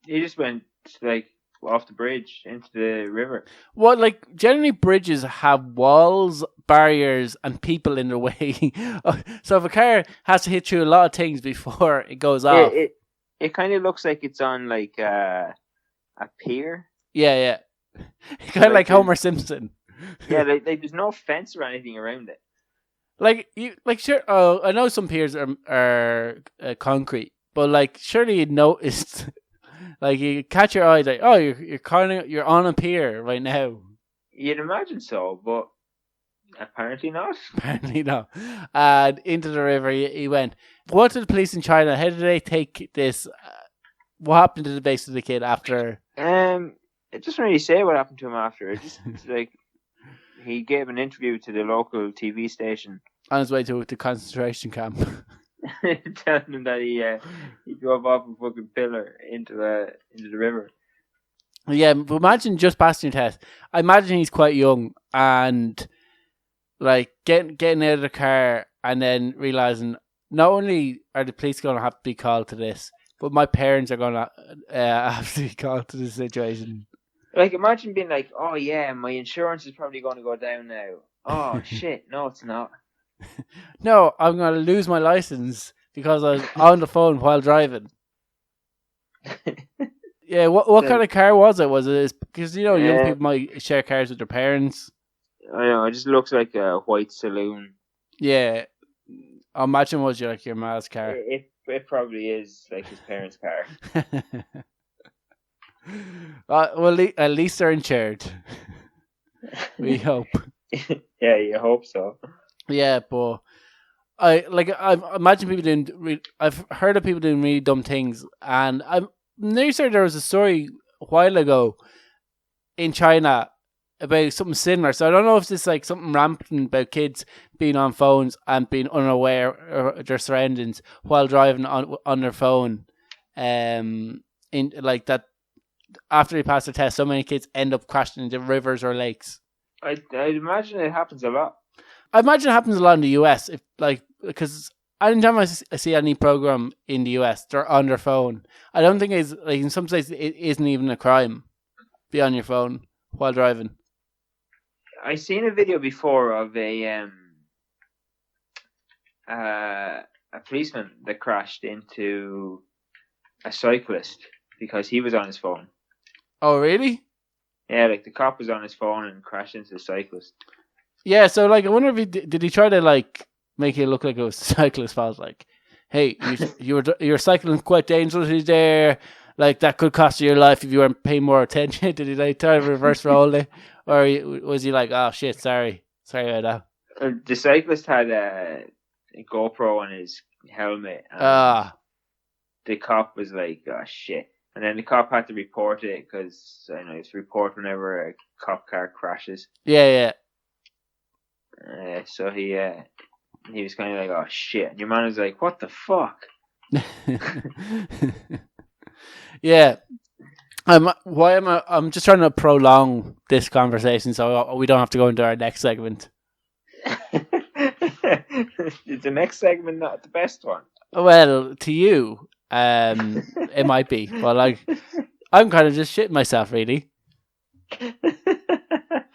He just went, like, off the bridge into the river. Well, like, generally bridges have walls, barriers, and people in their way. So if a car has to hit through a lot of things before it goes off. It kind of looks like it's on, like, a pier. Yeah. Kind of like Homer Simpson. Yeah, like there's no fence or anything around it. Sure. Oh, I know some piers are concrete, but like surely you'd notice, like you catch your eye, like you're on a pier right now. You'd imagine so, but apparently not. Apparently not. And into the river he went. What did the police in China? How did they take this? What happened to the base of the kid after? It doesn't really say what happened to him after. It's like. He gave an interview to the local TV station on his way to the concentration camp, telling them that he drove off a fucking pillar into the river. Yeah, but imagine just passing your test. I imagine he's quite young and like getting out of the car and then realizing not only are the police going to have to be called to this, but my parents are going to have to be called to this situation. Like, imagine being like, oh yeah, my insurance is probably going to go down now. Oh shit, no it's not. No, I'm going to lose my license because I was on the phone while driving. Yeah, what kind of car was it? Was it because young people might share cars with their parents? I know, it just looks like a white saloon. Yeah, I imagine it was your ma's car. It probably is like his parents' car. Well, at least they're insured. We hope. Yeah, you hope so. Yeah, but I imagine people doing. I've heard of people doing really dumb things, and I'm nearly sure there was a story a while ago in China about something similar. So I don't know if it's like something rampant about kids being on phones and being unaware of their surroundings while driving on their phone. In like that. After they pass the test, so many kids end up crashing into rivers or lakes. I'd imagine it happens a lot. I imagine it happens a lot in the US, because anytime I see any program in the US, they're on their phone. I don't think it's like in some places it isn't even a crime. Be on your phone while driving. I seen a video before of a policeman that crashed into a cyclist because he was on his phone. Oh, really? Yeah, like the cop was on his phone and crashed into the cyclist. Yeah, so like I wonder if did he try to like make it look like it was the cyclist's fault? Like, hey, you're cycling quite dangerously there. Like that could cost you your life if you weren't paying more attention. Did he like try to reverse roll it, or was he like, oh shit, sorry about The cyclist had a GoPro on his helmet, and the cop was like, "Oh shit!" And then the cop had to report it because I know it's report whenever a cop car crashes. Yeah. So he was kind of like, "Oh shit!" And your man was like, "What the fuck?" Yeah. I'm just trying to prolong this conversation so we don't have to go into our next segment. Is the next segment not the best one? Well, to you, it might be, but I'm kind of just shitting myself, really.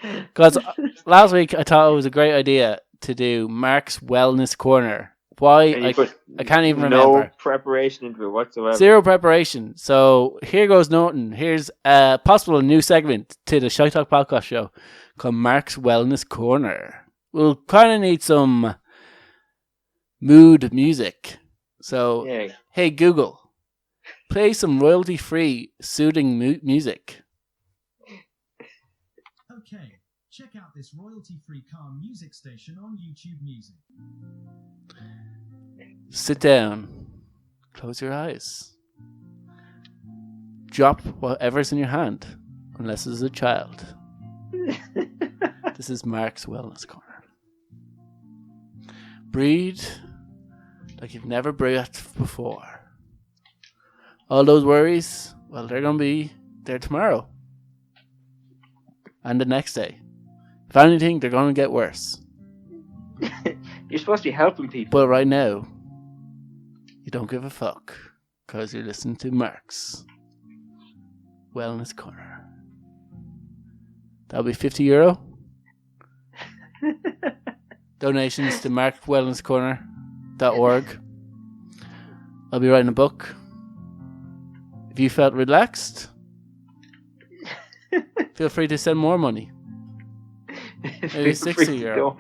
Because last week I thought it was a great idea to do Mark's Wellness Corner. Why? I can't even remember. No preparation into it whatsoever. Zero preparation. So here goes nothing. Here's a possible new segment to the Shite Talk podcast show called Mark's Wellness Corner. We'll kind of need some mood music. So, Hey Google, play some royalty-free, soothing music. Okay, check out this royalty-free calm music station on YouTube Music. Sit down. Close your eyes. Drop whatever's in your hand, unless it's a child. This is Mark's Wellness Corner. Breathe like you've never breathed before. All those worries, well, they're going to be there tomorrow. And the next day. If anything, they're going to get worse. You're supposed to be helping people. But right now, you don't give a fuck. Because you're listening to Mark's Wellness Corner. That'll be €50. Donations to markwellnesscorner.org. I'll be writing a book. If you felt relaxed, feel free to send more money. Maybe €60.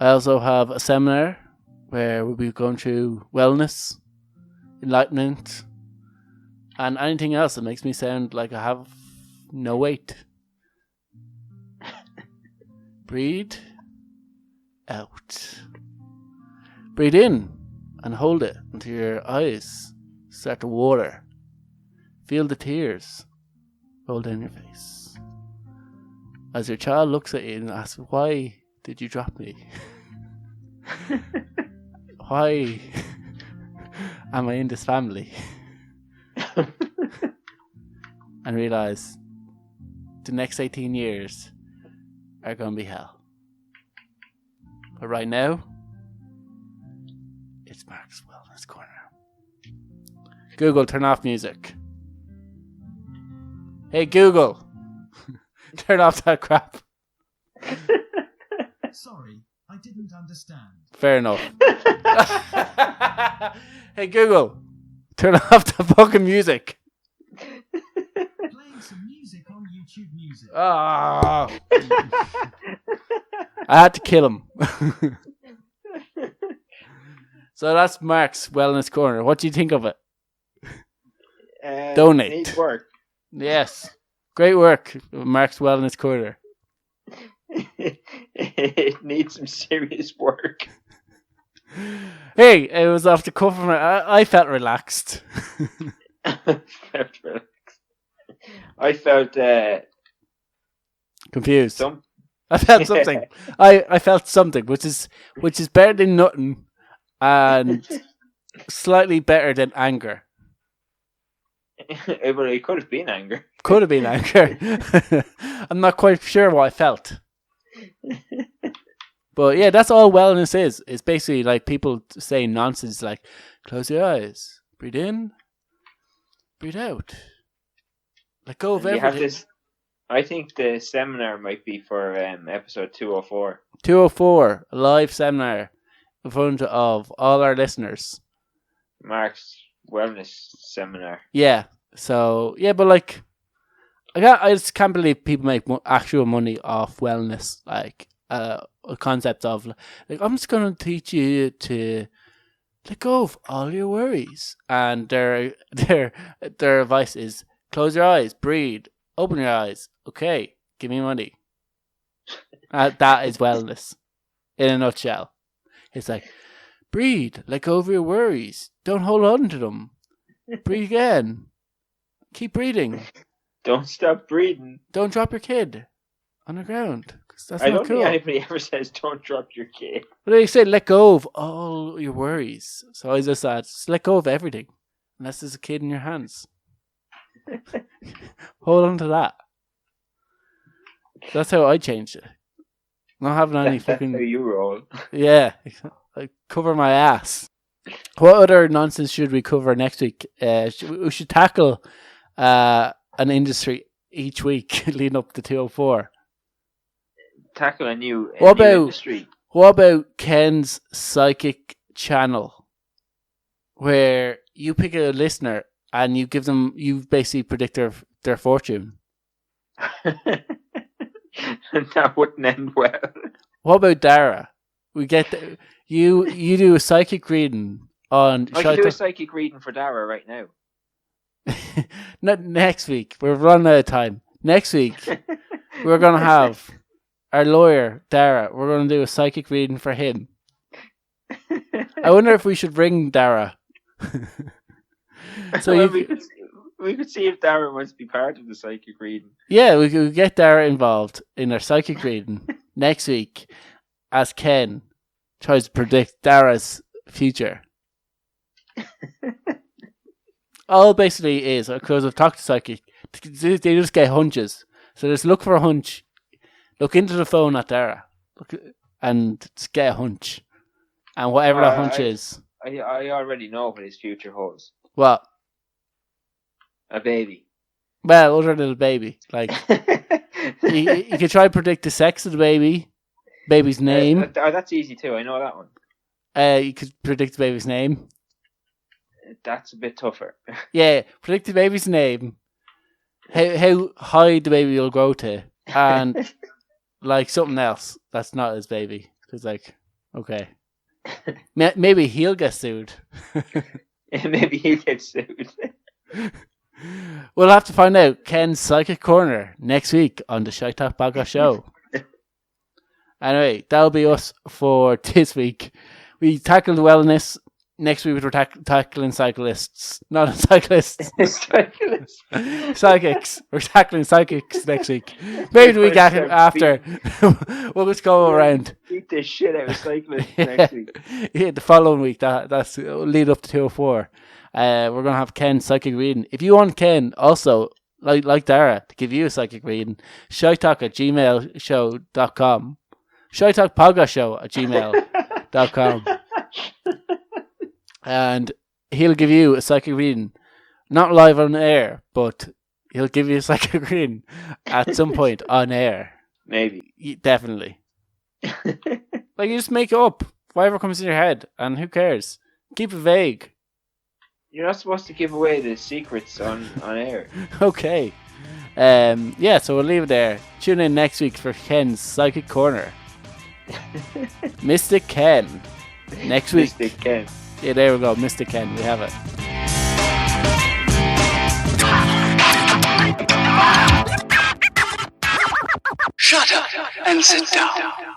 I also have a seminar where we'll be going through wellness, enlightenment, and anything else that makes me sound like I have no weight. Breathe out. Breathe in and hold it until your eyes start to water. Feel the tears roll down your face. As your child looks at you and asks, "Why did you drop me? Why am I in this family?" And realize the next 18 years are going to be hell. But right now, it's Mark's Wellness Corner. Google, turn off music. Hey Google, turn off that crap. Sorry, I didn't understand. Fair enough. Hey Google, turn off the fucking music. Playing some music on YouTube Music. Ah! I had to kill him. So that's Mark's Wellness Corner. What do you think of it? Donate. Needs work. Yes. Great work, Mark's Wellness Corner. It needs some serious work. Hey, it was off the cuff of I felt relaxed. I felt confused. I felt something. I felt something, which is better than nothing, and slightly better than anger. It could have been anger. Could have been anger. I'm not quite sure what I felt. But yeah, that's all wellness is. It's basically like people saying nonsense like, close your eyes, breathe in, breathe out. Let go of everything. I think the seminar might be for episode 204. 204, a live seminar in front of all our listeners. Mark's Wellness Seminar. Yeah. So, yeah, but like, I just can't believe people make actual money off wellness. Like, a concept of, like, I'm just going to teach you to let go of all your worries. And their advice is, close your eyes, breathe, open your eyes. Okay, give me money. That is wellness in a nutshell. It's like, breathe, let go of your worries. Don't hold on to them. Breathe again. Keep breathing. Don't stop breathing. Don't drop your kid on the ground. 'Cause that's I not don't cool. think anybody ever says don't drop your kid. But they say let go of all your worries. So I just said, just let go of everything. Unless there's a kid in your hands. Hold on to that. That's how I changed it. Not having any That's how fucking... you roll. Yeah. I cover my ass. What other nonsense should we cover next week? We should tackle an industry each week leading up to 204. Tackle a new What industry. What about Ken's psychic channel, where you pick a listener and you basically predict their fortune? That wouldn't end well. What about Dara? We get you do a psychic reading on. I can do a psychic reading for Dara right now. Not next week. We're running out of time. Next week we're gonna have our lawyer Dara. We're gonna do a psychic reading for him. I wonder if we should ring Dara. So well, we could see if Dara wants to be part of the psychic reading. Yeah, we could get Dara involved in our psychic reading next week as Ken tries to predict Dara's future. All basically is, because I've talked to psychic, they just get hunches. So just look for a hunch. Look into the phone at Dara. And just get a hunch. And whatever that hunch is. I already know what his future holds. What? A baby. Well, other than a baby. Like, you could try to predict the sex of the baby's name. That's easy too, I know that one. You could predict the baby's name. That's a bit tougher. Yeah, predict the baby's name, how high the baby will grow to, and like something else that's not his baby. Because like, okay, maybe he'll get sued. Maybe he'll get sued. We'll have to find out. Ken's Psychic Corner next week on the Shite Talk Podcast show. Anyway, that'll be us for this week. We tackled wellness. Next week we're tackling cyclists. Not cyclists. Cyclists. Psychics. We're tackling psychics next week. Maybe the week after. We'll just go around. Beat the shit out of cyclists next week. Yeah, the following week. That's lead up to 204. We're going to have Ken's psychic reading. If you want Ken also, like Dara, to give you a psychic reading, shitalk@gmail.com. shitalkpodcastshow@gmail.com. And he'll give you a psychic reading. Not live on air, but he'll give you a psychic reading at some point on air. Maybe. Definitely. Like, you just make it up. Whatever comes in your head. And who cares? Keep it vague. You're not supposed to give away the secrets on air. Okay. Yeah, so we'll leave it there. Tune in next week for Ken's Psychic Corner. Mystic Ken. Next week. Mystic Ken. Yeah, there we go. Mystic Ken. We have it. Shut up and sit down.